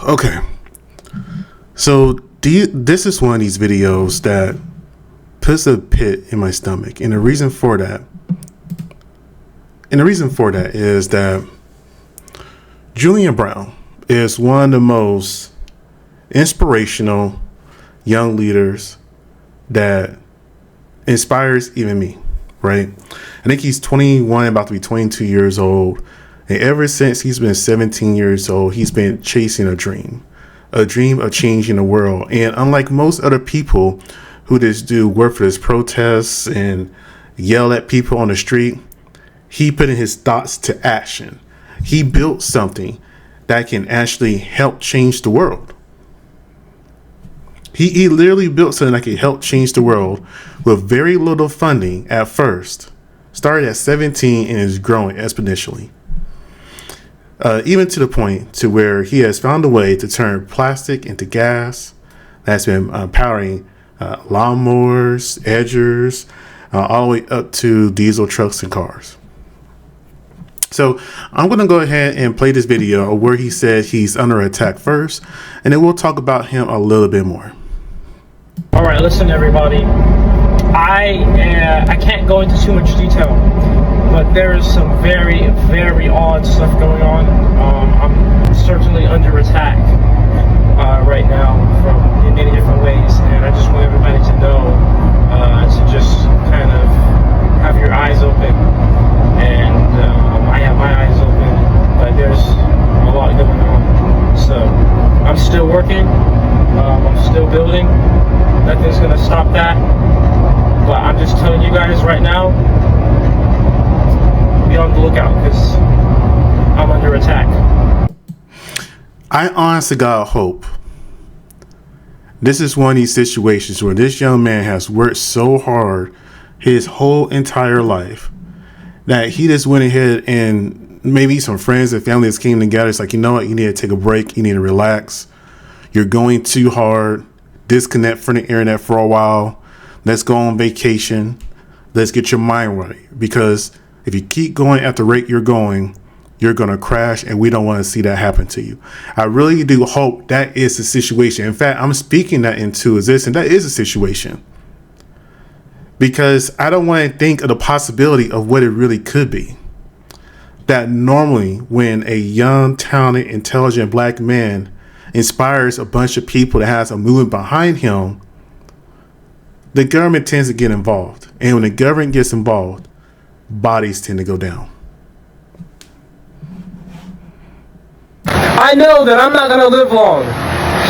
Okay, so this is one of these videos that puts a pit in my stomach, and the reason for that is that Julian Brown is one of the most inspirational young leaders that inspires even me, right? I think he's 21, about to be 22 years old. And ever since he's been 17 years old, he's been chasing a dream of changing the world. And unlike most other people who just do worthless protests and yell at people on the street, he put in his thoughts to action. He built something that can actually help change the world. He literally built something that can help change the world with very little funding at first. Started at 17 and is growing exponentially. Even to the point to where he has found a way to turn plastic into gas that's been powering lawnmowers, edgers, all the way up to diesel trucks and cars. So I'm going to go ahead and play this video where he said he's under attack first, and then we'll talk about him a little bit more. All right, listen, everybody. I can't go into too much detail, but there is some very, very odd stuff going on. I'm certainly under attack right now in many different ways, and I just want everybody to know to just kind of have your eyes open. And I have my eyes open, but there's a lot going on. So I'm still working. I'm still building. Nothing's gonna stop that. But I'm just telling you guys right now, be on the lookout because I'm under attack. I honestly got hope. This is one of these situations where this young man has worked so hard his whole entire life that he just went ahead and maybe some friends and family just came together. It's like, you know what? You need to take a break. You need to relax. You're going too hard. Disconnect from the internet for a while. Let's go on vacation. Let's get your mind right. Because if you keep going at the rate you're going to crash, and we don't want to see that happen to you. I really do hope that is the situation. In fact, I'm speaking that into existence. That is a situation. Because I don't want to think of the possibility of what it really could be. That normally when a young, talented, intelligent black man inspires a bunch of people that has a movement behind him, the government tends to get involved. And when the government gets involved, bodies tend to go down. I know that I'm not going to live long.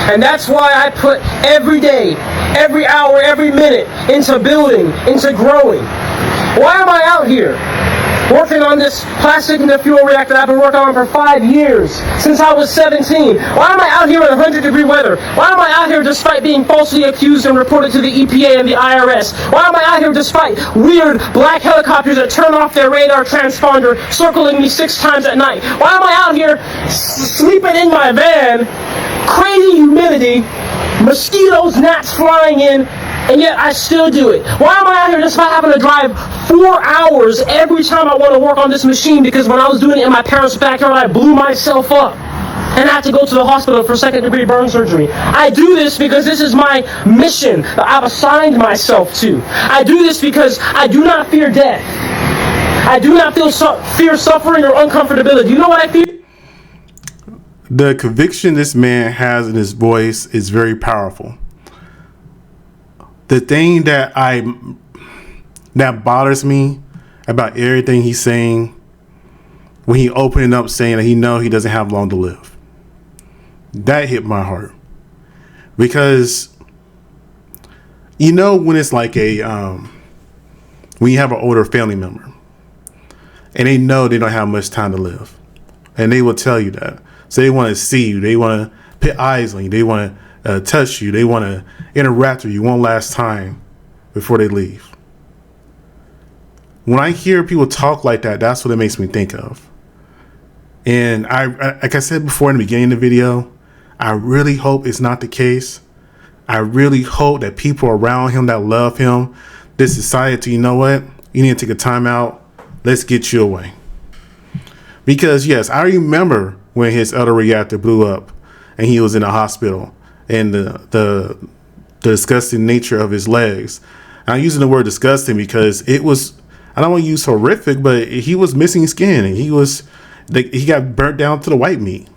And that's why I put every day, every hour, every minute into building, into growing. Why am I out here working on this plastic in the fuel reactor I've been working on for 5 years, since I was 17? Why am I out here in 100-degree weather? Why am I out here despite being falsely accused and reported to the EPA and the IRS? Why am I out here despite weird black helicopters that turn off their radar transponder circling me 6 times at night? Why am I out here sleeping in my van, crazy humidity, mosquitoes, gnats flying in, and yet I still do it? Why am I out here despite having to drive 4 hours every time I want to work on this machine? Because when I was doing it in my parents' backyard, I blew myself up and I had to go to the hospital for 2nd-degree burn surgery. I do this because this is my mission that I've assigned myself to. I do this because I do not fear death. I do not fear suffering or uncomfortability. You know what I fear? The conviction this man has in his voice is very powerful. The thing that bothers me about everything he's saying, when he opened up saying that he doesn't have long to live, that hit my heart. Because when it's like when you have an older family member and they know they don't have much time to live, and they will tell you that. So they want to see you, they want to put eyes on you, they want to touch you, they want to interact with you one last time before they leave. When I hear people talk like that, that's what it makes me think of. And I like I said before in the beginning of the video, I really hope it's not the case. I really hope that people around him that love him, this society, you know what? You need to take a time out. Let's get you away. Because yes, I remember when his other reactor blew up and he was in a hospital, and the disgusting nature of his legs. I'm using the word disgusting because it was, I don't want to use horrific, but he was missing skin, and he got burnt down to the white meat.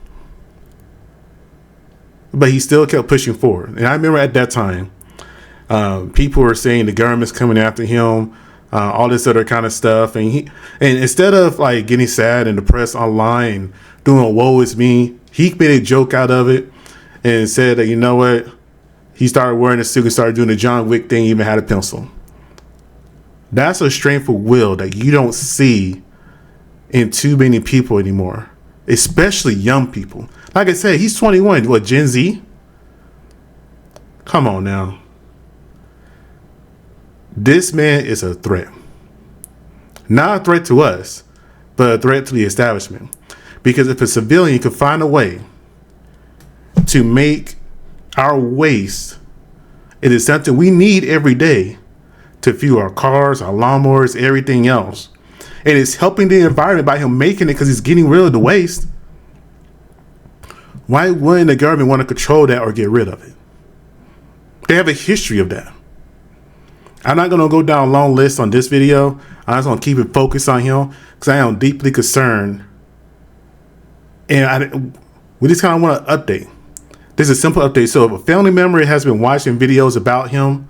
But he still kept pushing forward. And I remember at that time, people were saying the government's coming after him, all this other kind of stuff. And instead of like getting sad and depressed online, doing woe is me, he made a joke out of it and said that, you know what? He started wearing a suit and started doing the John Wick thing, even had a pencil. That's a strength of will that you don't see in too many people anymore, especially young people. Like I said, he's 21. What, Gen Z? Come on now. This man is a threat. Not a threat to us, but a threat to the establishment. Because if a civilian could find a way to make our waste, it is something we need every day to fuel our cars, our lawnmowers, everything else. And it's helping the environment by him making it because he's getting rid of the waste. Why wouldn't the government want to control that or get rid of it? They have a history of that. I'm not going to go down a long list on this video. I'm just going to keep it focused on him because I am deeply concerned. And we just kind of want to update. This is a simple update. So if a family member has been watching videos about him,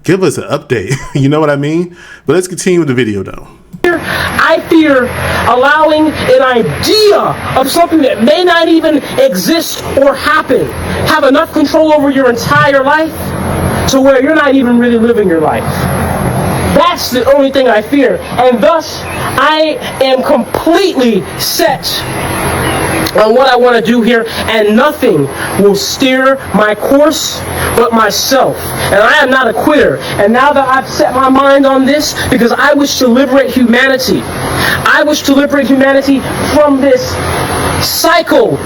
give us an update. You know what I mean? But let's continue with the video though. I fear allowing an idea of something that may not even exist or happen have enough control over your entire life to where you're not even really living your life. That's the only thing I fear. And thus, I am completely set on what I want to do here, and nothing will steer my course but myself. And I am not a quitter. And now that I've set my mind on this, because I wish to liberate humanity, I wish to liberate humanity from this cycle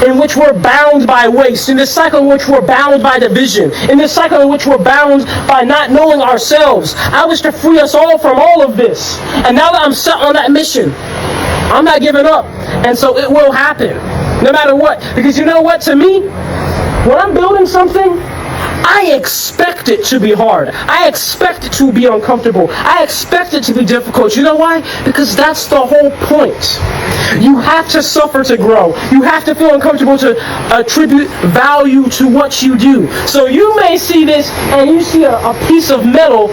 in which we're bound by waste, in this cycle in which we're bound by division, in this cycle in which we're bound by not knowing ourselves. I wish to free us all from all of this. And now that I'm set on that mission, I'm not giving up. And so it will happen, no matter what. Because you know what, to me, when I'm building something, I expect it to be hard. I expect it to be uncomfortable. I expect it to be difficult. You know why? Because that's the whole point. You have to suffer to grow. You have to feel uncomfortable to attribute value to what you do. So you may see this and you see a piece of metal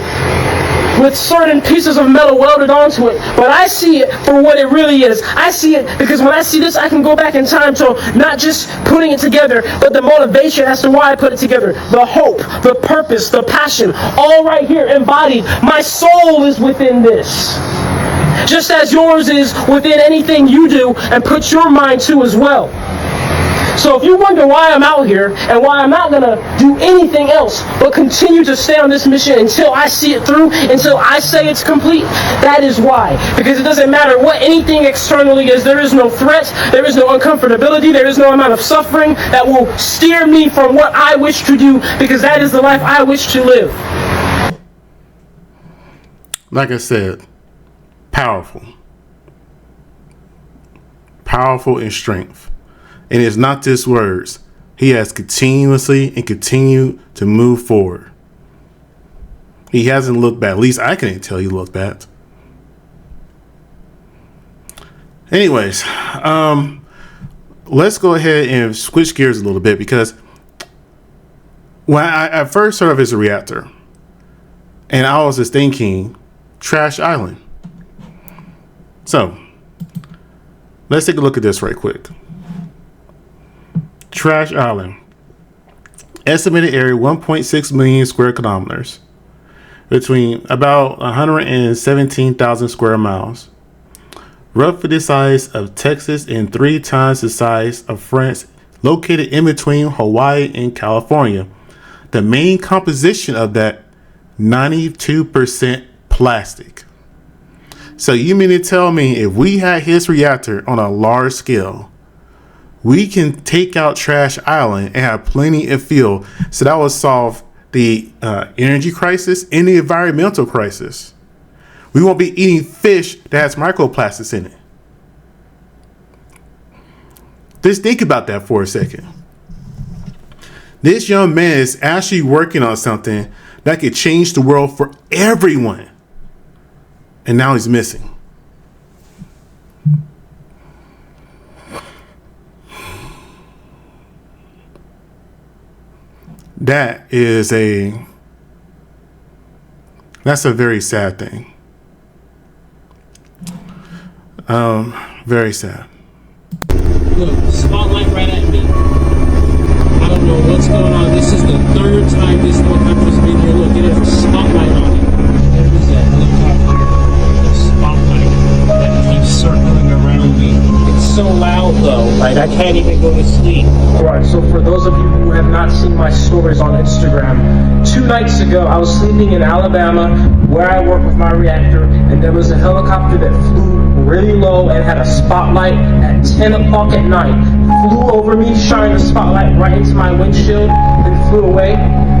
with certain pieces of metal welded onto it, but I see it for what it really is. I see it because when I see this, I can go back in time to not just putting it together, but the motivation as to why I put it together, the hope, the purpose, the passion, all right here embodied. My soul is within this, just as yours is within anything you do and put your mind to as well. So if you wonder why I'm out here and why I'm not going to do anything else but continue to stay on this mission until I see it through, until I say it's complete, that is why. Because it doesn't matter what anything externally is. There is no threat, there is no uncomfortability, there is no amount of suffering that will steer me from what I wish to do, because that is the life I wish to live. Like I said, powerful. Powerful in strength. And it's not just words. He has continuously and continued to move forward. He hasn't looked back. At least I can't tell he looked back. Anyways, let's go ahead and switch gears a little bit, because when I first heard of his reactor, and I was just thinking, Trash Island. So, let's take a look at this right quick. Trash Island. Estimated area 1.6 million square kilometers, between about 117,000 square miles. Roughly the size of Texas and 3 times the size of France, located in between Hawaii and California. The main composition of that, 92% plastic. So you mean to tell me if we had his reactor on a large scale, we can take out Trash Island and have plenty of fuel? So that would solve the energy crisis and the environmental crisis. We won't be eating fish that has microplastics in it. Just think about that for a second. This young man is actually working on something that could change the world for everyone. And now he's missing. That's a very sad thing. Very sad. Look, spotlight right at me. I don't know what's going on. This is the third time this helicopter's been here. Look, it has a spotlight on it. There's that helicopter. The spotlight that keeps circling around me. It's so loud though, like I can't even go to sleep. Alright, so for those of you who have not seen my stories on Instagram, 2 nights ago I was sleeping in Alabama where I work with my reactor, and there was a helicopter that flew really low and had a spotlight at 10 o'clock at night. Flew over me, shined the spotlight right into my windshield, then flew away,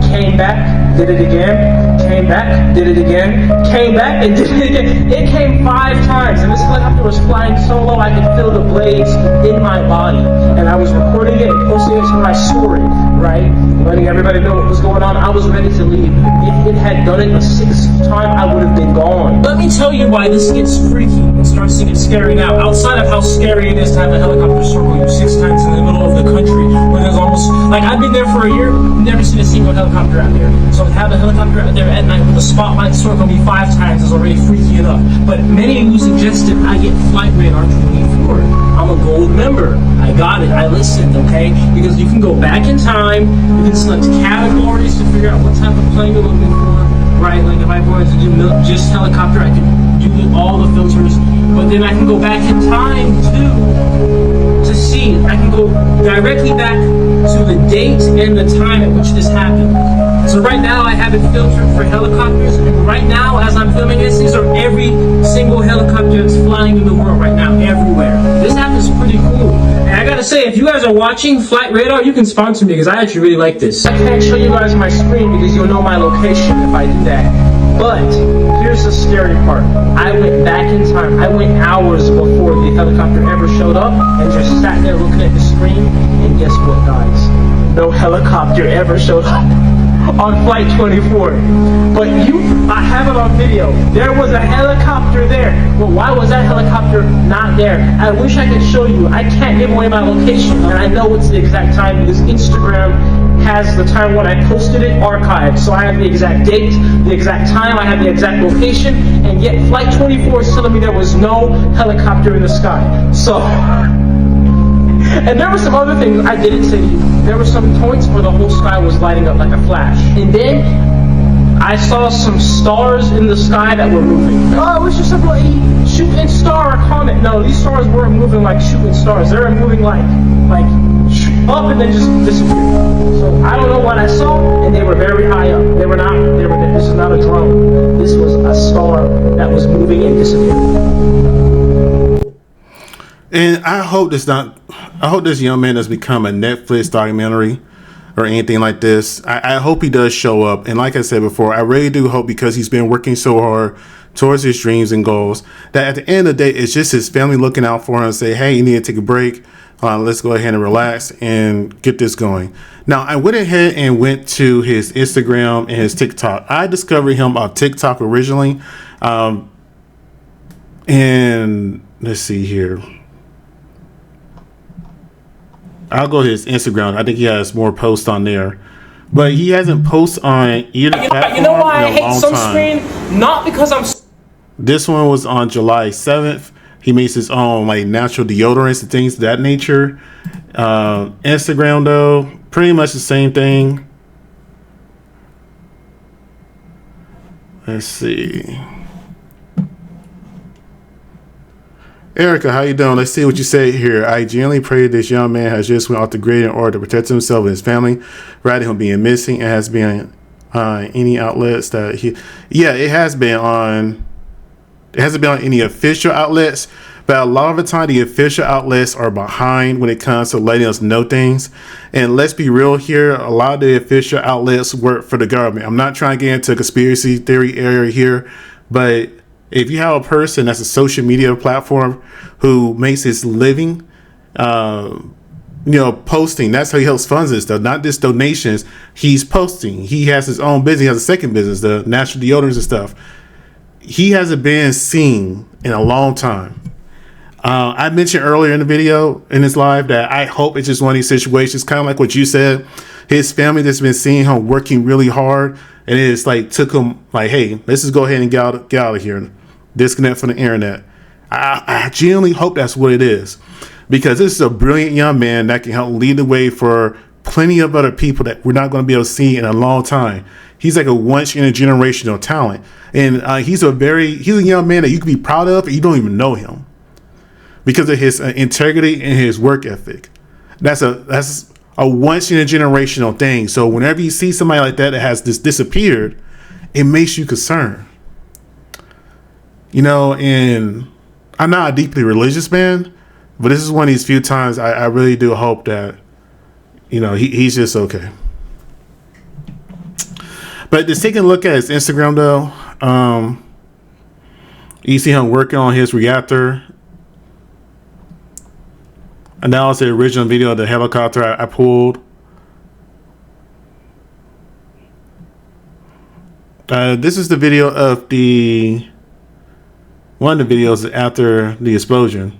came back, did it again, came back, did it again, came back, and did it again. It came 5 times, and this helicopter was flying so low I could feel the blades in my body. And I was recording it and posting it to my story, right? Letting everybody know what was going on. I was ready to leave. If it had done it a 6th time, I would have been gone. Let me tell you why this gets freaky and starts to get scary now. Outside of how scary it is to have a helicopter circle you 6 times in the middle of the country, where there's almost, like I've been there for a year, never seen a single helicopter out there. So to have a helicopter out there at night with a spotlight circle me 5 times is already freaky enough. But many of you suggested I get FlightRadar 24. I'm a gold member. I got it. I listened, okay? Because you can go back in time, you can select categories to figure out what type of plane you're looking for, right? Like if I wanted to do just helicopter, I could do all the filters, but then I can go back in time too to see. I can go directly back to the date and the time at which this happened. So right now I have it filtered for helicopters, and right now as I'm filming this, these are every single helicopter that's flying in the world right now, everywhere. This app is pretty cool. And I gotta say, if you guys are watching FlightRadar, you can sponsor me because I actually really like this. I can't show you guys my screen because you'll know my location if I do that. But here's the scary part. I went back in time. I went hours before the helicopter ever showed up and just sat there looking at the screen. And guess what, guys? No helicopter ever showed up on Flight 24. But I have it on video. There was a helicopter there. But why was that helicopter not there? I wish I could show you. I can't give away my location, and I know it's the exact time because Instagram has the time when I posted it archived. So I have the exact date, the exact time, I have the exact location, and yet Flight 24 is telling me there was no helicopter in the sky. So, and there were some other things I didn't say to you. There were some points where the whole sky was lighting up like a flash. And then I saw some stars in the sky that were moving. Oh, it was just a shooting star or comet. No, these stars weren't moving like shooting stars. They were moving like up and then just disappeared. So I don't know what I saw, and they were very high up. This is not a drone. This was a star that was moving and disappearing. And I hope this young man does become a Netflix documentary or anything like this. I hope he does show up. And like I said before, I really do hope, because he's been working so hard towards his dreams and goals, that at the end of the day, it's just his family looking out for him and say, hey, you need to take a break. Let's go ahead and relax and get this going. Now, I went ahead and went to his Instagram and his TikTok. I discovered him on TikTok originally. And let's see here. I'll go to his Instagram. I think he has more posts on there. But he hasn't posted on either platform. You know why I hate sunscreen? Not because I'm... This one was on July 7th. He makes his own like natural deodorants and things of that nature. Instagram though, pretty much the same thing. Let's see. Erica, how you doing? Let's see what you say here. I genuinely pray this young man has just went off the grid in order to protect himself and his family, rather than him being missing. It has been any outlets that he... Yeah, it has been on... It hasn't been on any official outlets, but a lot of the time the official outlets are behind when it comes to letting us know things. And let's be real here, a lot of the official outlets work for the government. I'm not trying to get into a conspiracy theory area here, but if you have a person that's a social media platform who makes his living posting. That's how he helps funds and stuff, not just donations. He's posting. He has his own business. He has a second business, the natural deodorants and stuff. He hasn't been seen in a long time. I mentioned earlier in the video, in this live, that I hope it's just one of these situations, kind of like what you said. His family that's been seeing him working really hard, and it's like took him like, hey, let's just go ahead and get out of here, disconnect from the internet. I genuinely hope that's what it is, because this is a brilliant young man that can help lead the way for plenty of other people that we're not going to be able to see in a long time. He's like a once in a generational talent, and he's a young man that you can be proud of, and you don't even know him because of his integrity and his work ethic. That's a once in a generational thing. So whenever you see somebody like that has disappeared, it makes you concerned. And I'm not a deeply religious man, but this is one of these few times I really do hope that, he's just okay. But just taking a look at his Instagram, though, you see him working on his reactor. And that was the original video of the helicopter I pulled. This is the video of one of the videos after the explosion.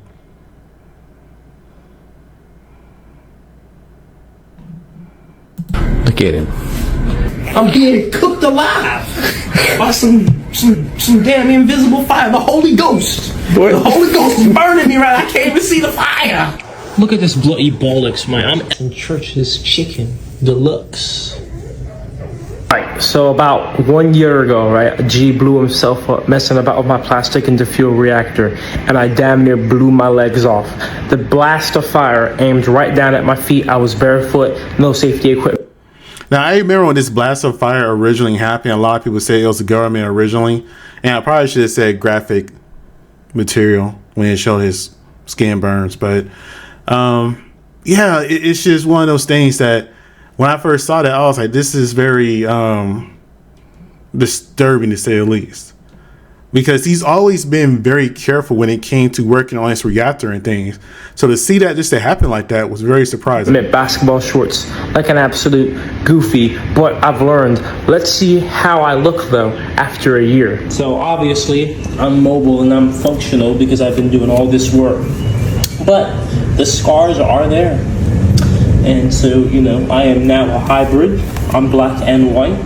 Look at him. I'm getting cooked alive by some damn invisible fire. The Holy Ghost. The Holy Ghost is burning me right. I can't even see the fire. Look at this bloody bollocks, man. I'm in Church's Chicken Deluxe. Right, so about 1 year ago, right, G blew himself up messing about with my plastic into fuel reactor, and I damn near blew my legs off. The blast of fire aimed right down at my feet. I was barefoot, no safety equipment. Now, I remember when this blast of fire originally happened, a lot of people said it was the government originally, and I probably should have said graphic material when it showed his skin burns, but it's just one of those things that when I first saw that, I was like, this is very disturbing, to say the least, because he's always been very careful when it came to working on his reactor and things. So to see that just to happen like that was very surprising. I'm in basketball shorts like an absolute goofy, but I've learned. Let's see how I look, though, after a year. So obviously, I'm mobile and I'm functional because I've been doing all this work. But the scars are there. And so, I am now a hybrid. I'm black and white.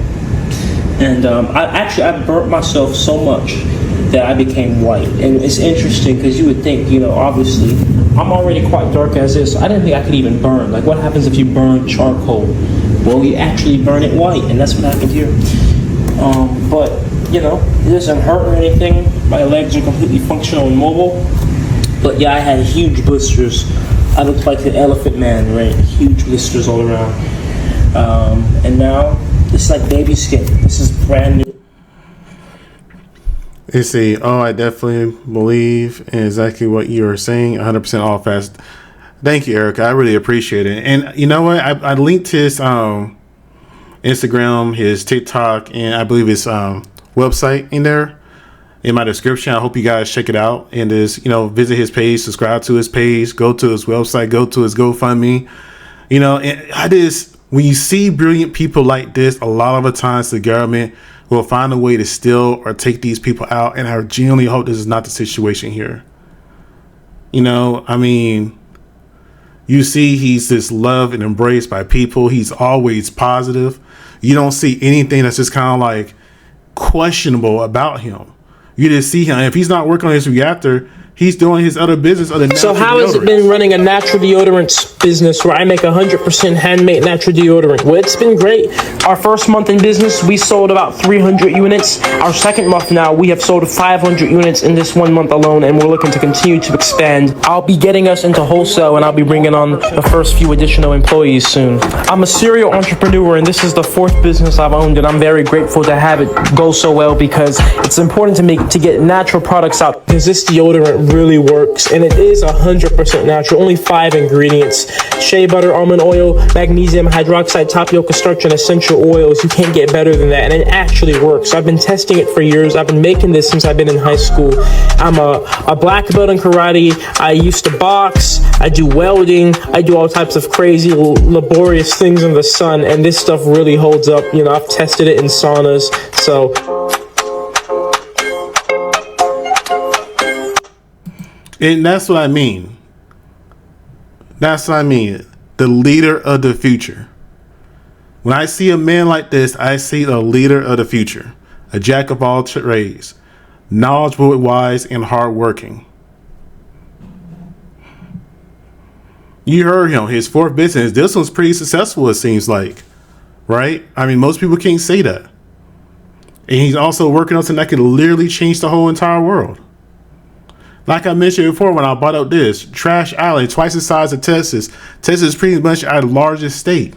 And I burnt myself so much that I became white. And it's interesting because you would think, obviously, I'm already quite dark as is. So I didn't think I could even burn. Like, what happens if you burn charcoal? Well, you actually burn it white, and that's what happened here. But, it doesn't hurt or anything. My legs are completely functional and mobile. But yeah, I had huge blisters. I looked like the Elephant Man, right? Huge blisters all around. And now, it's like baby skin. This is brand new. Let's see. Oh, I definitely believe in exactly what you are saying. 100% all fast. Thank you, Erica. I really appreciate it. And you know what? I linked his Instagram, his TikTok, and I believe his website in there in my description. I hope you guys check it out and just, visit his page, subscribe to his page, go to his website, go to his GoFundMe. And when you see brilliant people like this, a lot of the times the government will find a way to steal or take these people out. And I genuinely hope this is not the situation here. You see he's just loved and embraced by people. He's always positive. You don't see anything that's just kind of like questionable about him. You just see him. If he's not working on his reactor, he's doing his other business. So how has it been running a natural deodorant business where I make 100% handmade natural deodorant? Well, it's been great. Our first month in business, we sold about 300 units. Our second month now, we have sold 500 units in this 1 month alone, and we're looking to continue to expand. I'll be getting us into wholesale, and I'll be bringing on the first few additional employees soon. I'm a serial entrepreneur, and this is the 4th business I've owned, and I'm very grateful to have it go so well because it's important to get natural products out because this deodorant really works, and it is 100% natural. Only 5 ingredients: shea butter, almond oil, magnesium hydroxide, tapioca starch, and essential oils. You can't get better than that, and it actually works. I've been testing it for years. I've been making this since I've been in high school. I'm a black belt in karate. I used to box. I do welding. I do all types of crazy, laborious things in the sun, and this stuff really holds up. You know, I've tested it in saunas, so. And that's what I mean. That's what I mean. The leader of the future. When I see a man like this, I see the leader of the future. A jack of all trades. Knowledgeable, wise, and hardworking. You heard him. His 4th business. This one's pretty successful, it seems like. Right? I mean, most people can't say that. And he's also working on something that could literally change the whole entire world. Like I mentioned before when I brought up this, Trash Alley, twice the size of Texas. Texas is pretty much our largest state.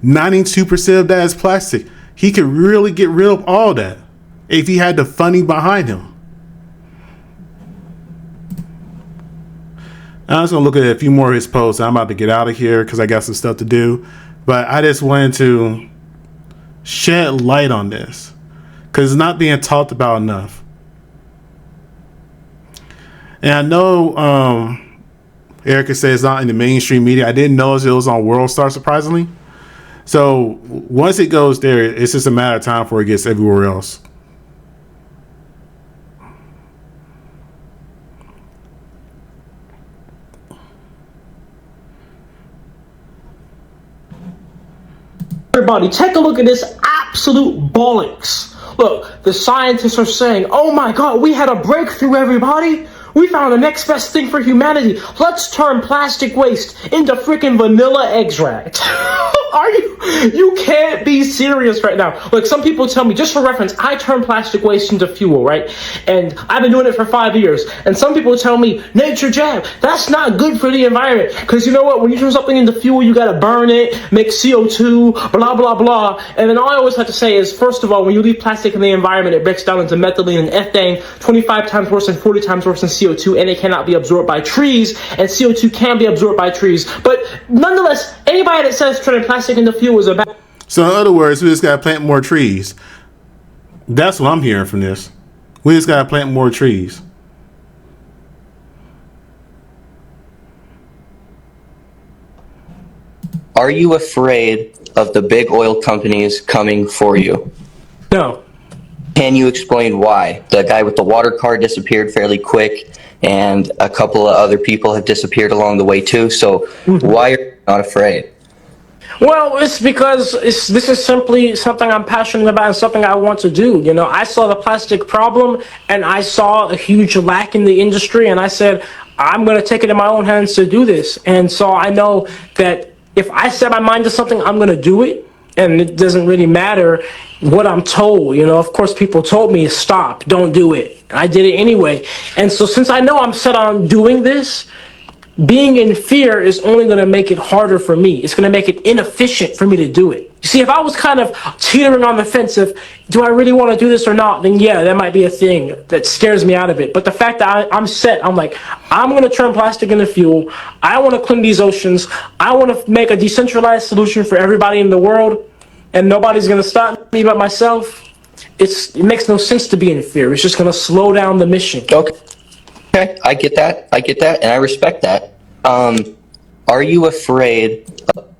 92% of that is plastic. He could really get rid of all that if he had the funding behind him. I'm just going to look at a few more of his posts. I'm about to get out of here because I got some stuff to do. But I just wanted to shed light on this because it's not being talked about enough. And I know Erica says it's not in the mainstream media. I didn't know it was on WorldStar, surprisingly. So once it goes there, it's just a matter of time before it gets everywhere else. Everybody, take a look at this absolute bollocks. Look, the scientists are saying, oh my God, we had a breakthrough, everybody. We found the next best thing for humanity. Let's turn plastic waste into freaking vanilla extract. Are you can't be serious right now. Like, some people tell me, just for reference, I turn plastic waste into fuel, right? And I've been doing it for 5 years. And some people tell me, Nature Jab, that's not good for the environment. Because you know what? When you turn something into fuel, you gotta burn it, make CO2, blah, blah, blah. And then all I always have to say is, first of all, when you leave plastic in the environment, it breaks down into methylene and ethane, 25 times worse and 40 times worse than CO2, and it cannot be absorbed by trees, and CO2 can be absorbed by trees. But nonetheless, anybody that says turning plastic into fuel is a bad... So in other words, we just gotta plant more trees. That's what I'm hearing from this. We just gotta plant more trees. Are you afraid of the big oil companies coming for you? No. Can you explain why? The guy with the water car disappeared fairly quick, and a couple of other people have disappeared along the way too. So why are you not afraid? Well, it's because this is simply something I'm passionate about and something I want to do. You know, I saw the plastic problem and I saw a huge lack in the industry, and I said, I'm going to take it in my own hands to do this. And so I know that if I set my mind to something, I'm going to do it. And it doesn't really matter what I'm told. You know, of course, people told me, stop, don't do it. And I did it anyway. And so since I know I'm set on doing this, being in fear is only going to make it harder for me. It's going to make it inefficient for me to do it. You see, if I was kind of teetering on the fence of, do I really want to do this or not, then yeah, that might be a thing that scares me out of it. But the fact that I'm set, I'm like, I'm going to turn plastic into fuel. I want to clean these oceans. I want to make a decentralized solution for everybody in the world, and nobody's going to stop me but myself. It makes no sense to be in fear. It's just going to slow down the mission. Okay, I get that, and I respect that. Are you afraid of...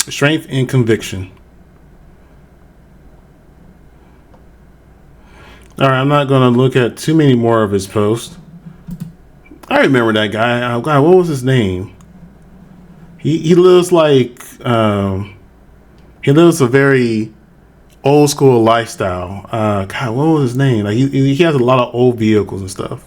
Strength and conviction. All right, I'm not going to look at too many more of his posts. I remember that guy. Oh, God, what was his name? He lives like he lives a very old school lifestyle. God, what was his name? Like he has a lot of old vehicles and stuff.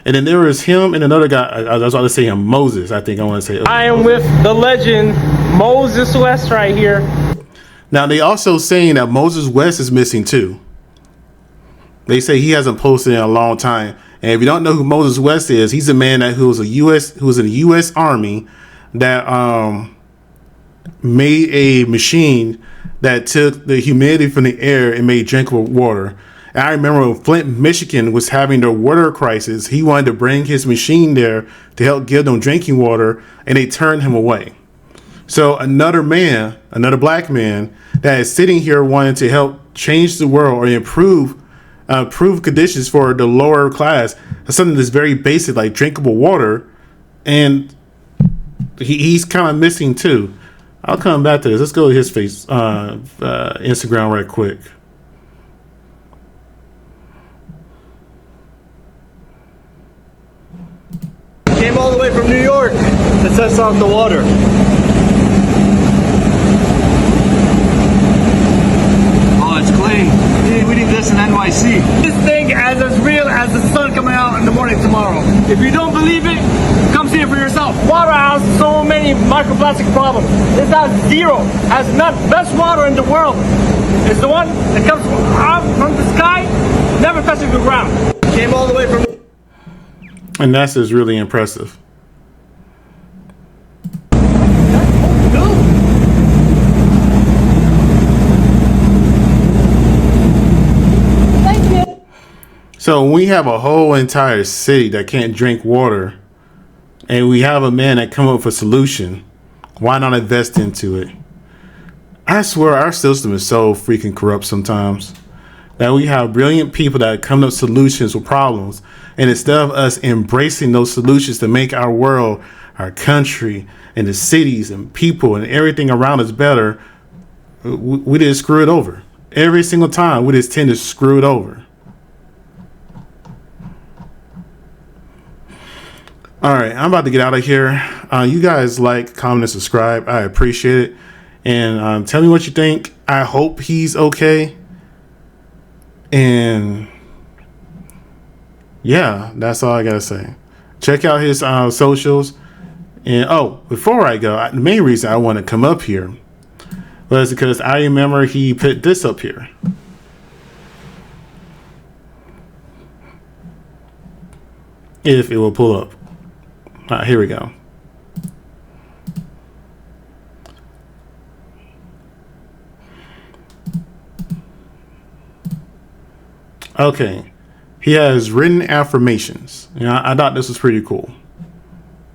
And then there was him and another guy. I was about to say him, Moses. I think I want to say. I am with the legend, Moses West, right here. Now they also saying that Moses West is missing too. They say he hasn't posted in a long time. And if you don't know who Moses West is, he's a man who was in the U.S. Army that made a machine that took the humidity from the air and made drinkable water. And I remember when Flint, Michigan was having their water crisis, he wanted to bring his machine there to help give them drinking water, and they turned him away. So another black man that is sitting here wanting to help change the world or improve conditions for the lower class, something that's very basic like drinkable water, and he's kind of missing too. I'll come back to this. Let's go to his Instagram right quick. Came all the way from New York to test out the water. Oh, it's clean. We need this in NYC. This thing as real as the sun coming out in the morning tomorrow. If you don't believe it, come see it for yourself. Water has so many microplastic problems. This has zero. Has not best water in the world. It's the one that comes out from the sky, never touching the ground. Came all the way from. And that's just really impressive. So when we have a whole entire city that can't drink water, and we have a man that come up with a solution, why not invest into it? I swear our system is so freaking corrupt sometimes that we have brilliant people that come up with solutions with problems, and instead of us embracing those solutions to make our world, our country, and the cities and people and everything around us better, we just screw it over. Every single time we just tend to screw it over. All right, I'm about to get out of here. You guys like, comment, and subscribe. I appreciate it. And tell me what you think. I hope he's okay. And yeah, that's all I gotta say. Check out his socials. And before I go, the main reason I want to come up here was because I remember he put this up here. If it will pull up. Here we go. Okay. He has written affirmations. I thought this was pretty cool.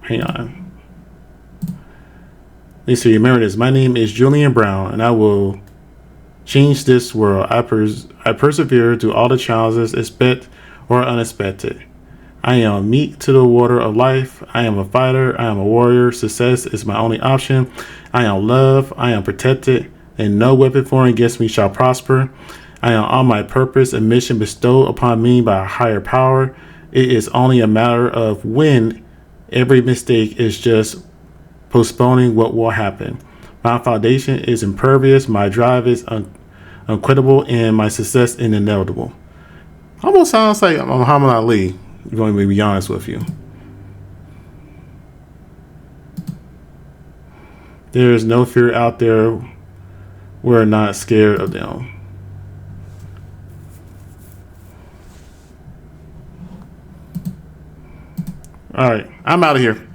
Hang on. Let's see. Remember this. My name is Julian Brown, and I will change this world. I persevere through all the challenges, expected or unexpected. I am meek to the water of life. I am a fighter. I am a warrior. Success is my only option. I am loved. I am protected, and no weapon formed against me shall prosper. I am on my purpose and mission bestowed upon me by a higher power. It is only a matter of when. Every mistake is just postponing what will happen. My foundation is impervious. My drive is unquittable, and my success is inevitable. Almost sounds like Muhammad Ali. I'm going to be honest with you. There is no fear out there. We're not scared of them. All right, I'm out of here.